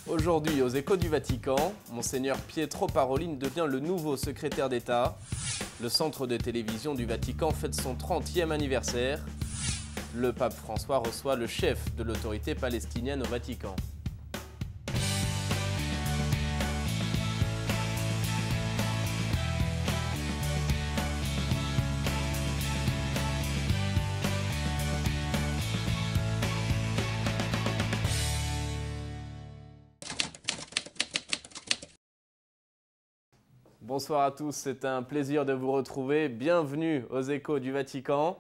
Aujourd'hui, aux Échos du Vatican, Monseigneur Pietro Parolin devient le nouveau secrétaire d'État. Le centre de télévision du Vatican fête son 30e anniversaire. Le pape François reçoit le chef de l'autorité palestinienne au Vatican. Bonsoir à tous, c'est un plaisir de vous retrouver. Bienvenue aux Échos du Vatican.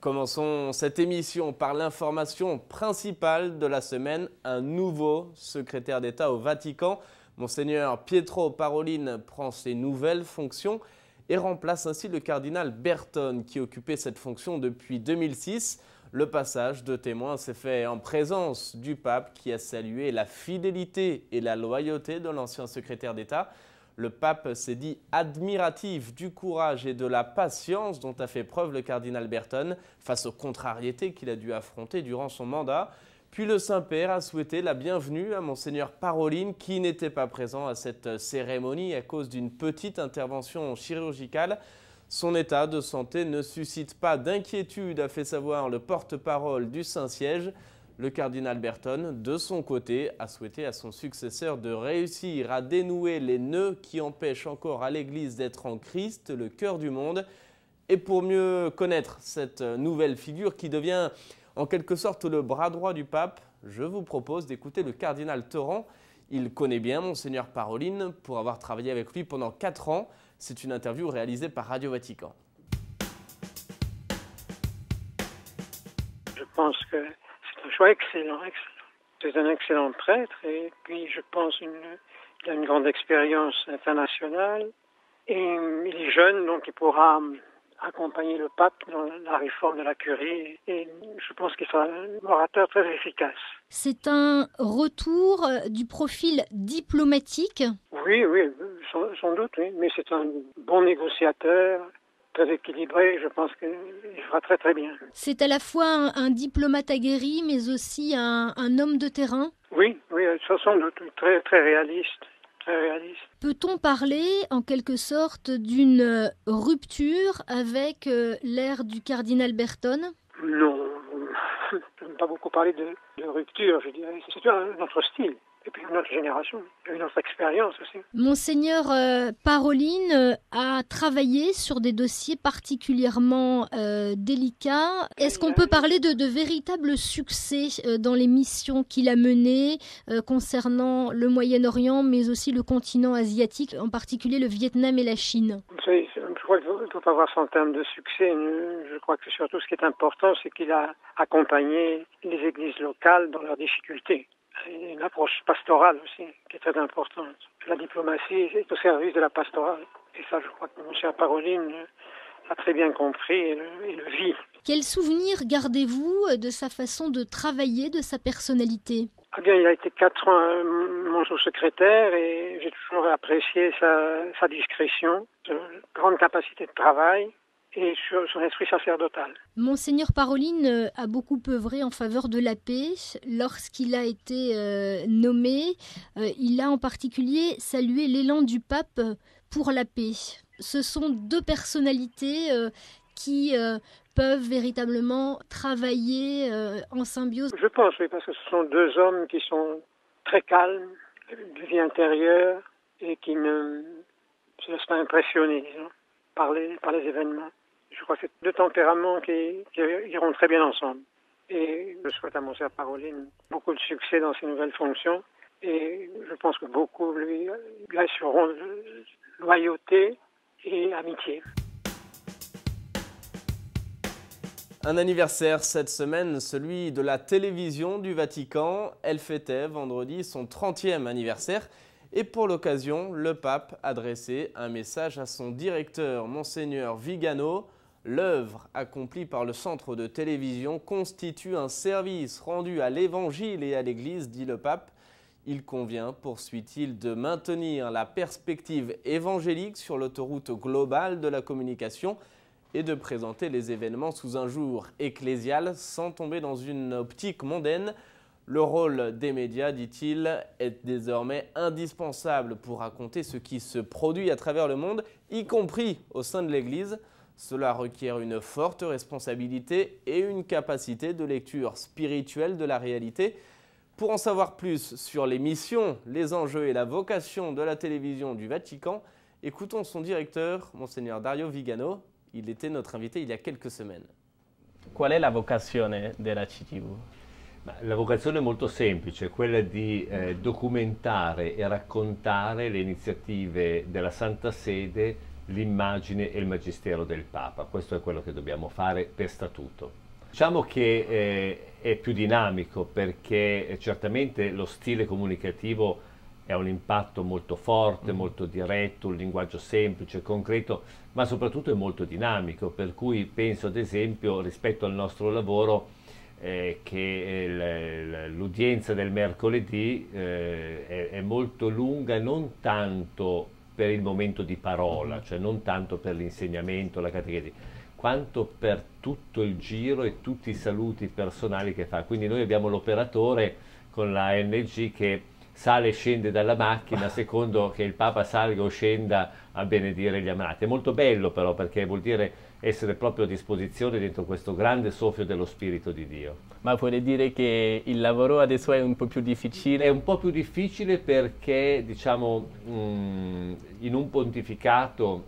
Commençons cette émission par l'information principale de la semaine. Un nouveau secrétaire d'État au Vatican, Monseigneur Pietro Parolin, prend ses nouvelles fonctions et remplace ainsi le cardinal Berton qui occupait cette fonction depuis 2006. Le passage de témoin s'est fait en présence du pape qui a salué la fidélité et la loyauté de l'ancien secrétaire d'État. Le pape s'est dit admiratif du courage et de la patience dont a fait preuve le cardinal Berton face aux contrariétés qu'il a dû affronter durant son mandat. Puis le Saint-Père a souhaité la bienvenue à Monseigneur Parolin qui n'était pas présent à cette cérémonie à cause d'une petite intervention chirurgicale. Son état de santé ne suscite pas d'inquiétude, a fait savoir le porte-parole du Saint-Siège. Le cardinal Berton, de son côté, a souhaité à son successeur de réussir à dénouer les nœuds qui empêchent encore à l'Église d'être en Christ, le cœur du monde. Et pour mieux connaître cette nouvelle figure qui devient en quelque sorte le bras droit du pape, je vous propose d'écouter le cardinal Torrent. Il connaît bien Monseigneur Parolin pour avoir travaillé avec lui pendant 4 ans. C'est une interview réalisée par Radio Vatican. Je pense que c'est un choix excellent. C'est un excellent prêtre et puis je pense qu'il a une grande expérience internationale et il est jeune donc il pourra accompagner le pape dans la réforme de la curie et je pense qu'il sera un orateur très efficace. C'est un retour du profil diplomatique? Oui, sans doute, oui. Mais c'est un bon négociateur, très équilibré, je pense qu'il fera très très bien. C'est à la fois un diplomate aguerri, mais aussi un homme de terrain? Oui, sans doute, très, très réaliste. Peut-on parler en quelque sorte d'une rupture avec l'ère du cardinal Berton? Non, je n'aime pas beaucoup parler de rupture, je dirais. C'est notre style. Et puis notre génération, et notre expérience aussi. Monseigneur Parolin a travaillé sur des dossiers particulièrement délicats. Est-ce qu'on peut parler de véritables succès dans les missions qu'il a menées concernant le Moyen-Orient, mais aussi le continent asiatique, en particulier le Vietnam et la Chine? Vous savez, je crois qu'il ne faut pas voir ça en termes de succès. Je crois que surtout ce qui est important, c'est qu'il a accompagné les églises locales dans leurs difficultés. Une approche pastorale aussi, qui est très importante. La diplomatie est au service de la pastorale. Et ça, je crois que M. Parolin a très bien compris et le vit. Quel souvenir gardez-vous de sa façon de travailler, de sa personnalité? Eh bien, il a été 4 ans mon sous-secrétaire et j'ai toujours apprécié sa discrétion, sa grande capacité de travail et sur son esprit sacerdotal. Monseigneur Parolin a beaucoup œuvré en faveur de la paix. Lorsqu'il a été nommé, il a en particulier salué l'élan du pape pour la paix. Ce sont 2 personnalités qui peuvent véritablement travailler en symbiose. Je pense, oui, parce que ce sont 2 hommes qui sont très calmes, de vie intérieure et qui ne se laissent pas impressionner, disons, par les événements. Je crois que c'est 2 tempéraments qui iront très bien ensemble. Et je souhaite à Monseigneur Parolin beaucoup de succès dans ses nouvelles fonctions. Et je pense que beaucoup lui assureront loyauté et amitié. Un anniversaire cette semaine, celui de la télévision du Vatican. Elle fêtait vendredi son 30e anniversaire. Et pour l'occasion, le pape a adressé un message à son directeur, Monseigneur Vigano. L'œuvre accomplie par le centre de télévision constitue un service rendu à l'Évangile et à l'Église, dit le pape. Il convient, poursuit-il, de maintenir la perspective évangélique sur l'autoroute globale de la communication et de présenter les événements sous un jour ecclésial sans tomber dans une optique mondaine. Le rôle des médias, dit-il, est désormais indispensable pour raconter ce qui se produit à travers le monde, y compris au sein de l'Église. Cela requiert une forte responsabilité et une capacité de lecture spirituelle de la réalité. Pour en savoir plus sur les missions, les enjeux et la vocation de la télévision du Vatican, écoutons son directeur, Monseigneur Dario Vigano. Il était notre invité il y a quelques semaines. Qual è la vocazione della CTV? La vocazione è molto semplice, quella di documentare e raccontare le iniziative della Santa Sede, l'immagine e il magistero del Papa. Questo è quello che dobbiamo fare per statuto. Diciamo che è più dinamico perché certamente lo stile comunicativo ha un impatto molto forte, molto diretto, un linguaggio semplice, concreto, ma soprattutto è molto dinamico, per cui penso ad esempio rispetto al nostro lavoro che l'udienza del mercoledì è molto lunga, non tanto per il momento di parola, cioè non tanto per l'insegnamento, la catechesi, quanto per tutto il giro e tutti i saluti personali che fa. Quindi noi abbiamo l'operatore con la ANG che sale e scende dalla macchina secondo che il Papa salga o scenda a benedire gli ammalati. È molto bello però perché vuol dire essere proprio a disposizione dentro questo grande soffio dello Spirito di Dio. Ma puoi dire che il lavoro adesso è un po' più difficile? È un po' più difficile perché, diciamo, in un pontificato,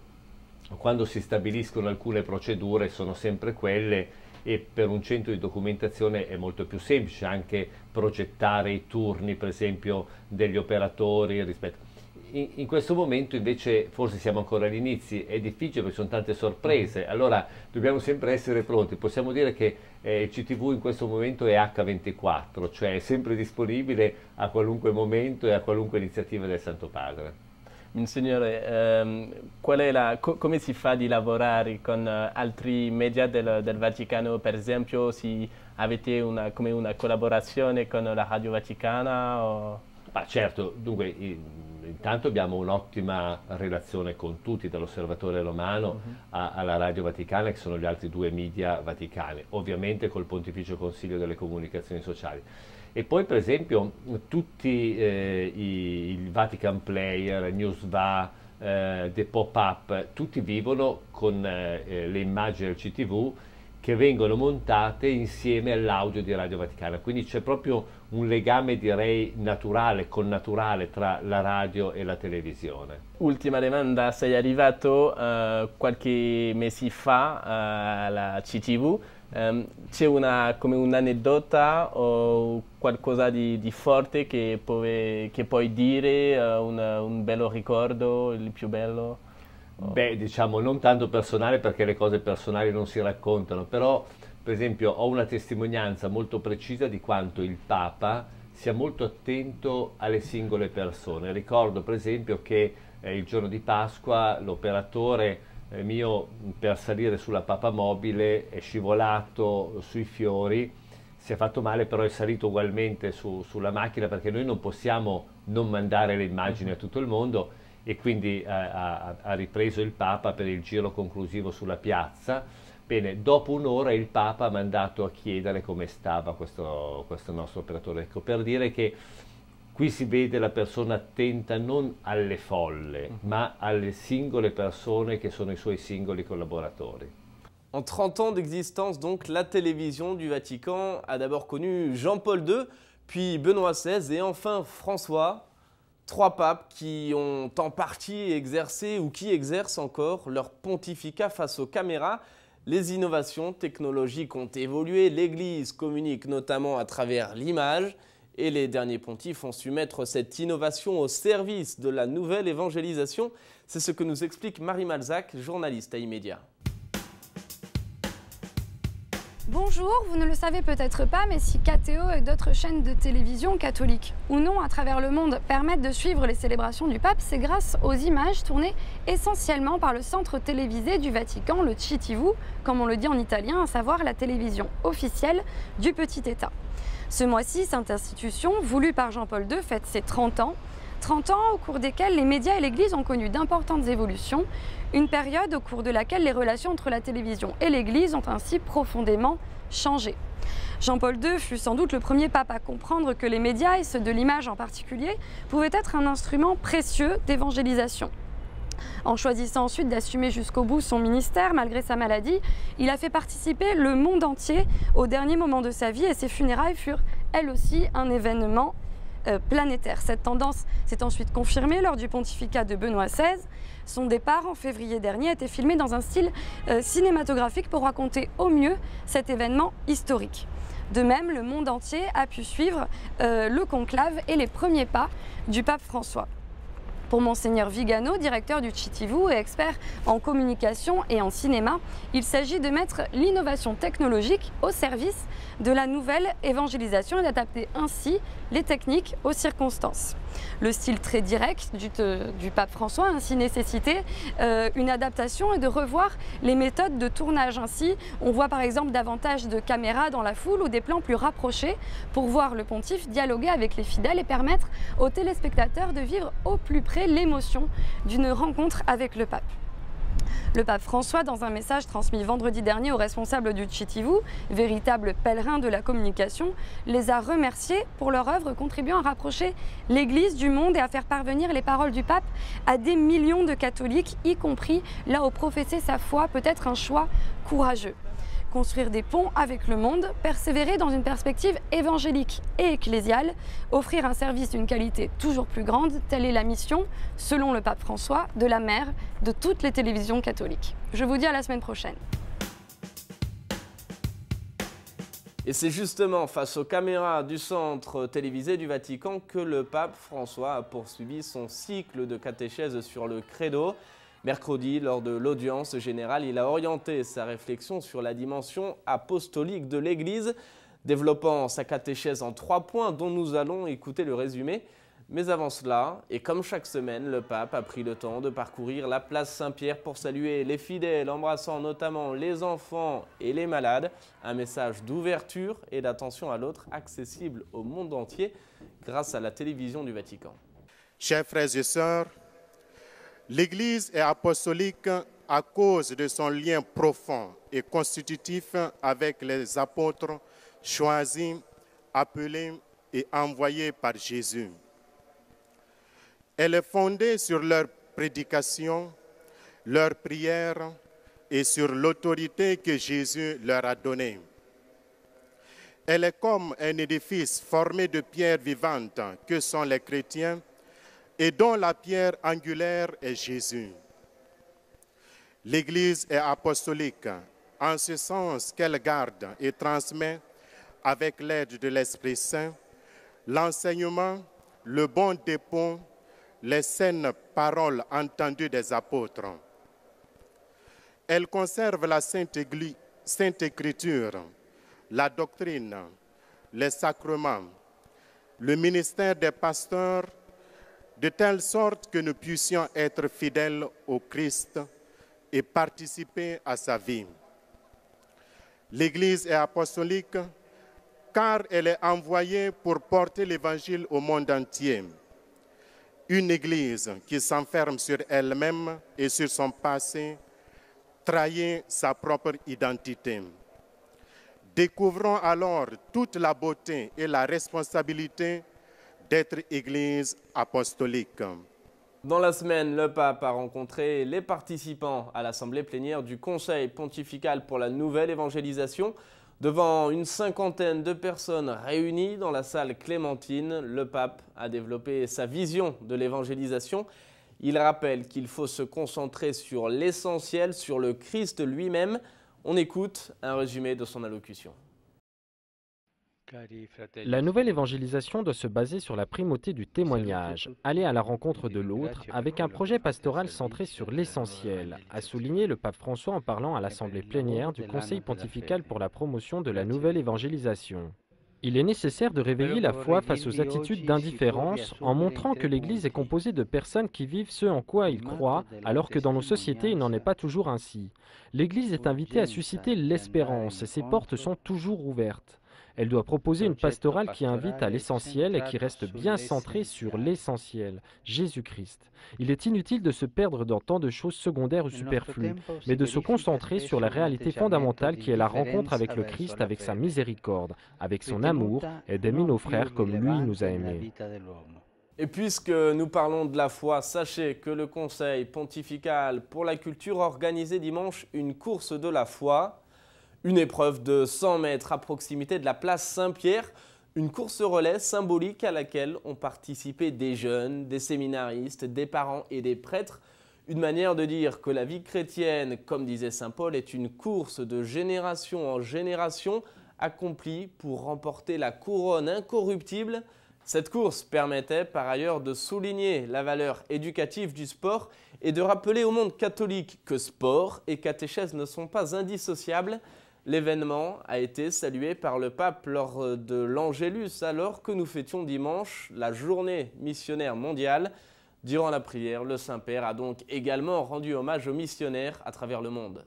quando si stabiliscono alcune procedure, sono sempre quelle, e per un centro di documentazione è molto più semplice anche progettare i turni, per esempio, degli operatori rispetto. In questo momento invece forse siamo ancora agli inizi, è difficile perché sono tante sorprese, allora dobbiamo sempre essere pronti. Possiamo dire che il CTV in questo momento è H24, cioè è sempre disponibile a qualunque momento e a qualunque iniziativa del Santo Padre. Monsignore, come si fa di lavorare con altri media del Vaticano? Per esempio, se avete una collaborazione con la Radio Vaticana? O... Certo, dunque intanto abbiamo un'ottima relazione con tutti, dall'Osservatore Romano alla Radio Vaticana, che sono gli altri due media vaticani, ovviamente col Pontificio Consiglio delle Comunicazioni Sociali. E poi per esempio tutti i Vatican Player, NewsVa, The Pop-Up, tutti vivono con le immagini del CTV che vengono montate insieme all'audio di Radio Vaticana, quindi c'è proprio un legame, direi, naturale, connaturale tra la radio e la televisione. Ultima domanda, sei arrivato qualche mese fa alla CTV, c'è un'aneddota o qualcosa di forte che puoi dire, un bello ricordo, il più bello? Beh, diciamo non tanto personale perché le cose personali non si raccontano, però per esempio ho una testimonianza molto precisa di quanto il Papa sia molto attento alle singole persone. Ricordo per esempio che il giorno di Pasqua l'operatore mio per salire sulla papamobile è scivolato sui fiori, si è fatto male, però è salito ugualmente sulla macchina perché noi non possiamo non mandare le immagini a tutto il mondo, e quindi ha ripreso il Papa per il giro conclusivo sulla piazza. Bene, dopo un'ora il Papa ha mandato a chiedere come stava questo nostro operatore. Ecco, per dire che qui si vede la persona attenta non alle folle, ma alle singole persone che sono i suoi singoli collaboratori. En 30 ans d'existence, donc, la télévision du Vatican a d'abord connu Jean-Paul II, puis Benoît XVI et enfin François. Trois papes qui ont en partie exercé ou qui exercent encore leur pontificat face aux caméras. Les innovations technologiques ont évolué, l'Église communique notamment à travers l'image et les derniers pontifes ont su mettre cette innovation au service de la nouvelle évangélisation. C'est ce que nous explique Marie Malzac, journaliste à Immédiat. Bonjour, vous ne le savez peut-être pas, mais si KTO et d'autres chaînes de télévision catholiques ou non à travers le monde permettent de suivre les célébrations du pape, c'est grâce aux images tournées essentiellement par le centre télévisé du Vatican, le CTV, comme on le dit en italien, à savoir la télévision officielle du Petit État. Ce mois-ci, cette institution, voulue par Jean-Paul II, fête ses 30 ans. 30 ans au cours desquels les médias et l'Église ont connu d'importantes évolutions, une période au cours de laquelle les relations entre la télévision et l'Église ont ainsi profondément changé. Jean-Paul II fut sans doute le premier pape à comprendre que les médias, et ceux de l'image en particulier, pouvaient être un instrument précieux d'évangélisation. En choisissant ensuite d'assumer jusqu'au bout son ministère, malgré sa maladie, il a fait participer le monde entier au dernier moment de sa vie et ses funérailles furent, elles aussi, un événement planétaire. Cette tendance s'est ensuite confirmée lors du pontificat de Benoît XVI. Son départ en février dernier a été filmé dans un style cinématographique pour raconter au mieux cet événement historique. De même, le monde entier a pu suivre le conclave et les premiers pas du pape François. Pour Monseigneur Vigano, directeur du CITIVU et expert en communication et en cinéma, il s'agit de mettre l'innovation technologique au service de la nouvelle évangélisation et d'adapter ainsi les techniques aux circonstances. Le style très direct du pape François a ainsi nécessité une adaptation et de revoir les méthodes de tournage. Ainsi, on voit par exemple davantage de caméras dans la foule ou des plans plus rapprochés pour voir le pontife dialoguer avec les fidèles et permettre aux téléspectateurs de vivre au plus près l'émotion d'une rencontre avec le pape. Le pape François, dans un message transmis vendredi dernier aux responsables du CITIVU, véritable pèlerin de la communication, les a remerciés pour leur œuvre contribuant à rapprocher l'Église du monde et à faire parvenir les paroles du pape à des millions de catholiques, y compris là où professer sa foi peut être un choix courageux. Construire des ponts avec le monde, persévérer dans une perspective évangélique et ecclésiale, offrir un service d'une qualité toujours plus grande, telle est la mission, selon le pape François, de la mère de toutes les télévisions catholiques. Je vous dis à la semaine prochaine. Et c'est justement face aux caméras du centre télévisé du Vatican que le pape François a poursuivi son cycle de catéchèse sur le Credo. Mercredi, lors de l'audience générale, il a orienté sa réflexion sur la dimension apostolique de l'Église, développant sa catéchèse en 3 points dont nous allons écouter le résumé. Mais avant cela, et comme chaque semaine, le pape a pris le temps de parcourir la place Saint-Pierre pour saluer les fidèles, embrassant notamment les enfants et les malades. Un message d'ouverture et d'attention à l'autre accessible au monde entier grâce à la télévision du Vatican. Chers frères et sœurs, l'Église est apostolique à cause de son lien profond et constitutif avec les apôtres choisis, appelés et envoyés par Jésus. Elle est fondée sur leur prédication, leur prière et sur l'autorité que Jésus leur a donnée. Elle est comme un édifice formé de pierres vivantes que sont les chrétiens et dont la pierre angulaire est Jésus. L'Église est apostolique en ce sens qu'elle garde et transmet avec l'aide de l'Esprit Saint l'enseignement, le bon dépôt, les saines paroles entendues des apôtres. Elle conserve la Sainte Écriture, la doctrine, les sacrements, le ministère des pasteurs, de telle sorte que nous puissions être fidèles au Christ et participer à sa vie. L'Église est apostolique car elle est envoyée pour porter l'Évangile au monde entier. Une Église qui s'enferme sur elle-même et sur son passé trahit sa propre identité. Découvrons alors toute la beauté et la responsabilité d'être Église apostolique. Dans la semaine, le pape a rencontré les participants à l'assemblée plénière du Conseil pontifical pour la nouvelle évangélisation. Devant une 50aine de personnes réunies dans la salle Clémentine, le pape a développé sa vision de l'évangélisation. Il rappelle qu'il faut se concentrer sur l'essentiel, sur le Christ lui-même. On écoute un résumé de son allocution. La nouvelle évangélisation doit se baser sur la primauté du témoignage, aller à la rencontre de l'autre avec un projet pastoral centré sur l'essentiel, a souligné le pape François en parlant à l'assemblée plénière du Conseil pontifical pour la promotion de la nouvelle évangélisation. Il est nécessaire de réveiller la foi face aux attitudes d'indifférence en montrant que l'Église est composée de personnes qui vivent ce en quoi ils croient, alors que dans nos sociétés il n'en est pas toujours ainsi. L'Église est invitée à susciter l'espérance et ses portes sont toujours ouvertes. Elle doit proposer une pastorale qui invite à l'essentiel et qui reste bien centrée sur l'essentiel, Jésus-Christ. Il est inutile de se perdre dans tant de choses secondaires ou superflues, mais de se concentrer sur la réalité fondamentale qui est la rencontre avec le Christ, avec sa miséricorde, avec son amour et d'aimer nos frères comme lui nous a aimés. Et puisque nous parlons de la foi, sachez que le Conseil pontifical pour la culture a organisé dimanche une course de la foi, une épreuve de 100 mètres à proximité de la place Saint-Pierre, une course relais symbolique à laquelle ont participé des jeunes, des séminaristes, des parents et des prêtres. Une manière de dire que la vie chrétienne, comme disait saint Paul, est une course de génération en génération accomplie pour remporter la couronne incorruptible. Cette course permettait par ailleurs de souligner la valeur éducative du sport et de rappeler au monde catholique que sport et catéchèse ne sont pas indissociables. L'événement a été salué par le pape lors de l'Angélus, alors que nous fêtions dimanche la journée missionnaire mondiale. Durant la prière, le Saint-Père a donc également rendu hommage aux missionnaires à travers le monde.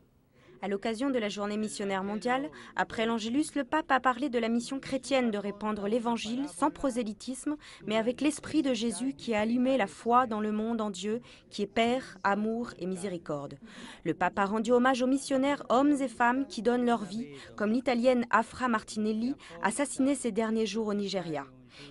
À l'occasion de la journée missionnaire mondiale, après l'Angélus, le pape a parlé de la mission chrétienne de répandre l'évangile sans prosélytisme, mais avec l'esprit de Jésus qui a allumé la foi dans le monde en Dieu, qui est Père, amour et miséricorde. Le pape a rendu hommage aux missionnaires hommes et femmes qui donnent leur vie, comme l'italienne Afra Martinelli, assassinée ces derniers jours au Nigeria.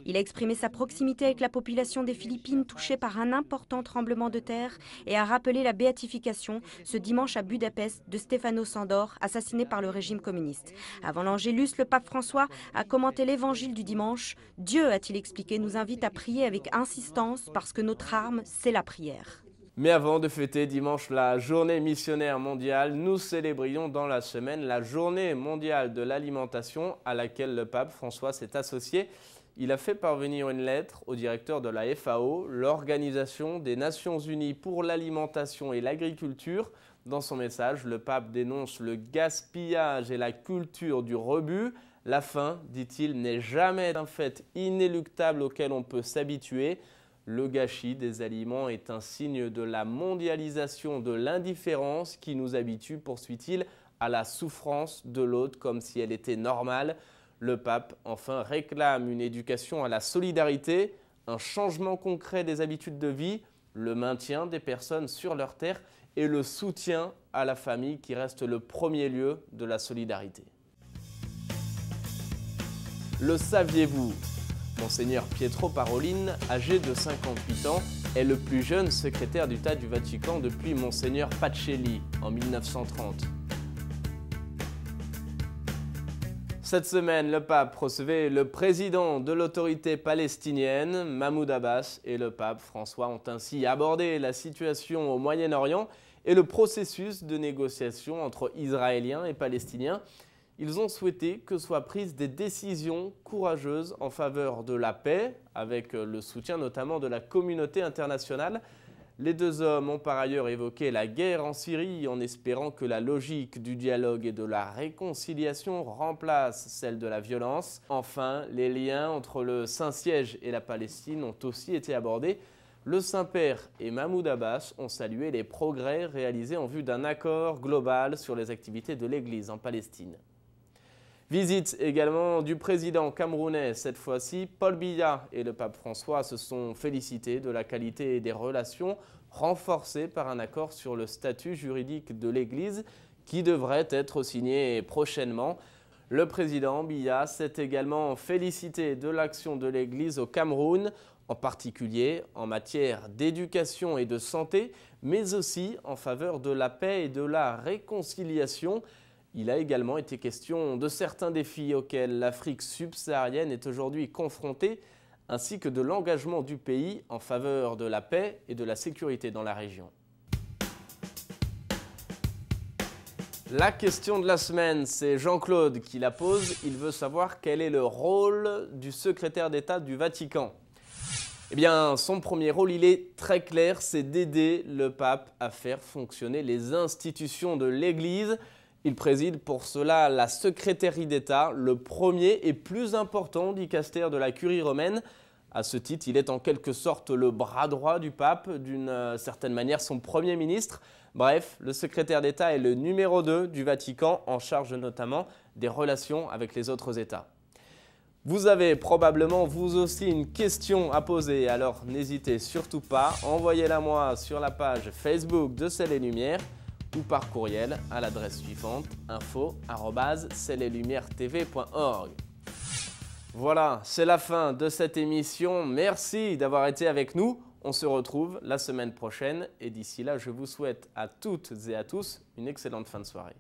Il a exprimé sa proximité avec la population des Philippines touchée par un important tremblement de terre et a rappelé la béatification ce dimanche à Budapest de Stefano Sandor, assassiné par le régime communiste. Avant l'Angélus, le pape François a commenté l'évangile du dimanche. Dieu, a-t-il expliqué, nous invite à prier avec insistance parce que notre arme, c'est la prière. Mais avant de fêter dimanche la journée missionnaire mondiale, nous célébrions dans la semaine la journée mondiale de l'alimentation à laquelle le pape François s'est associé. Il a fait parvenir une lettre au directeur de la FAO, l'Organisation des Nations Unies pour l'alimentation et l'agriculture. Dans son message, le pape dénonce le gaspillage et la culture du rebut. La faim, dit-il, n'est jamais un fait inéluctable auquel on peut s'habituer. Le gâchis des aliments est un signe de la mondialisation de l'indifférence qui nous habitue, poursuit-il, à la souffrance de l'autre comme si elle était normale. Le pape, enfin, réclame une éducation à la solidarité, un changement concret des habitudes de vie, le maintien des personnes sur leur terre et le soutien à la famille qui reste le premier lieu de la solidarité. Le saviez-vous ? Monseigneur Pietro Parolin, âgé de 58 ans, est le plus jeune secrétaire d'État du Vatican depuis Monseigneur Pacelli en 1930. Cette semaine, le pape recevait le président de l'autorité palestinienne, Mahmoud Abbas, et le pape François ont ainsi abordé la situation au Moyen-Orient et le processus de négociation entre Israéliens et Palestiniens. Ils ont souhaité que soient prises des décisions courageuses en faveur de la paix, avec le soutien notamment de la communauté internationale. Les deux hommes ont par ailleurs évoqué la guerre en Syrie en espérant que la logique du dialogue et de la réconciliation remplace celle de la violence. Enfin, les liens entre le Saint-Siège et la Palestine ont aussi été abordés. Le Saint-Père et Mahmoud Abbas ont salué les progrès réalisés en vue d'un accord global sur les activités de l'Église en Palestine. Visite également du président camerounais cette fois-ci. Paul Biya et le pape François se sont félicités de la qualité des relations renforcées par un accord sur le statut juridique de l'Église qui devrait être signé prochainement. Le président Biya s'est également félicité de l'action de l'Église au Cameroun, en particulier en matière d'éducation et de santé, mais aussi en faveur de la paix et de la réconciliation. Il a également été question de certains défis auxquels l'Afrique subsaharienne est aujourd'hui confrontée, ainsi que de l'engagement du pays en faveur de la paix et de la sécurité dans la région. La question de la semaine, c'est Jean-Claude qui la pose. Il veut savoir quel est le rôle du secrétaire d'État du Vatican. Eh bien, son premier rôle, il est très clair, c'est d'aider le pape à faire fonctionner les institutions de l'Église. Il préside pour cela la secrétairie d'État, le premier et plus important dicastère de la curie romaine. À ce titre, il est en quelque sorte le bras droit du pape, d'une certaine manière son premier ministre. Bref, le secrétaire d'État est le numéro 2 du Vatican, en charge notamment des relations avec les autres États. Vous avez probablement vous aussi une question à poser, alors n'hésitez surtout pas, envoyez-la moi sur la page Facebook de Ciel et Lumière ou par courriel à l'adresse suivante info@ciel-et-lumière-tv.org. Voilà, c'est la fin de cette émission. Merci d'avoir été avec nous. On se retrouve la semaine prochaine et d'ici là, je vous souhaite à toutes et à tous une excellente fin de soirée.